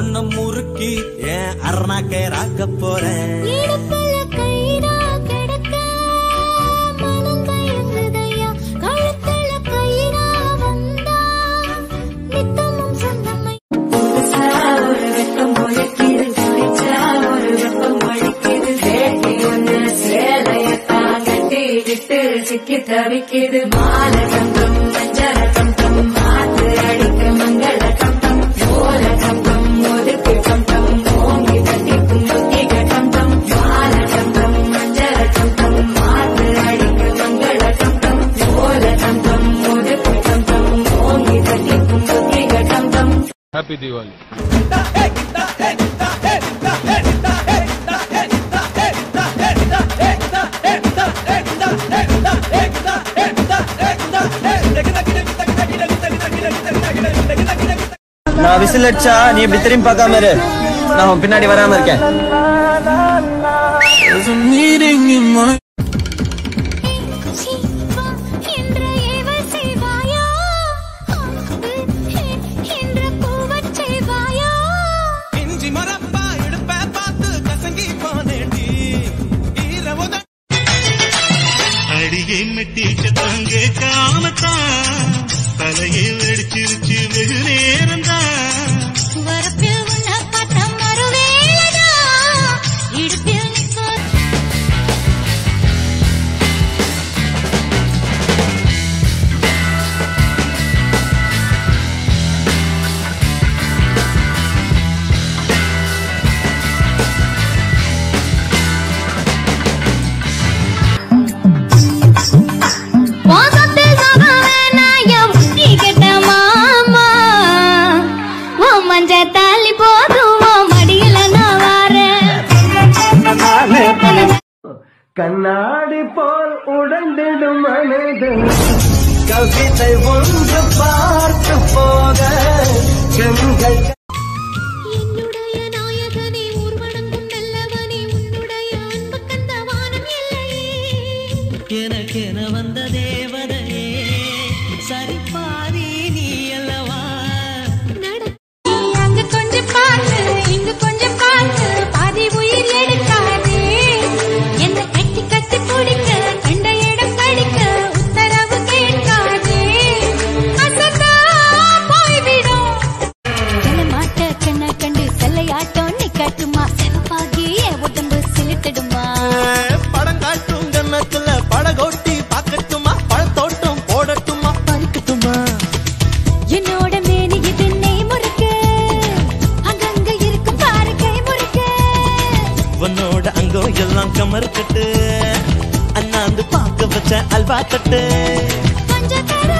ஒன்ன முறுக்கி ஏன் அரணாக்கே ராக்க போறேன். சிக்கி தவிக்கிது மால கம்பம் மஞ்சள கம்பம் மாத்து அடிக்க மங்கள கம்பம் ஓல கம்பம் ஒதுக்கு கம்பம் ஓங்கி தட்டி கும்பத்திக கம்பம் மால கம்பம் மஞ்சள கம்பம் மாத்து அடிக்க மங்கள கம்பம் ஓல கம்பம் ஒதுக்கு கம்பம் ஓங்கி தட்டி கும்பத்திக கம்பம். ஹாப்பி தீபாவளி. நான் விசில் அடிச்சா நீ இப்படி திரும்பி பார்க்காம இரு. நான் உன் பின்னாடி வராம இருக்கேன். அடியை மெட்டிக்க தங்க காமத்தான் தலையை வெடிச்சிருச்சு வெகு நேரம்தான். வரப்பில் உன்ன பட்டம் மறுவேளதா இடுப்பில் நிற்க கண்ணாடி போல் உடந்திடும் மனிதன் கவிதை ஒன்று பார்த்து போக கண்கள். என்னுடைய நாயகனே ஊர்வனங்கும் நல்லவனே உன்னுடைய அன்பு கந்த வானம் இல்லையே. எனக்கென வந்த தேவதையே சரிபாதி நீ அல்லவா. அங்க கொஞ்சம் பார்த்து இங்க கொஞ்சம் பார்த்து பாதி உயிர் எடுக்காதே. என்ன கட்டி கட்டி பிடிக்க கண்ட இடம் கடிக்க உத்தரவு கேட்காதே. அசந்தா போய்விடும் மாட்ட கண்ண கண்டு செல்லையாட்டம் நீ கட்டுமா செவப்பாகிய உடம்பு சிலிட்டிடுமா. படம் காட்டும் கண்ணத்துல படகோட்டி பாக்கட்டுமா பழத்தோட்டம் போடட்டுமா பறிக்கட்டுமா. என்னோட மேனி இது நெய் முறுக்கு அங்கங்க இருக்கும் பாரு கை முறுக்கு. உன்னோட அங்கோ எல்லாம் கமர் கட்டு அண்ணாந்து பார்க்க வச்ச அல்வா கட்டு. கொஞ்சம் தர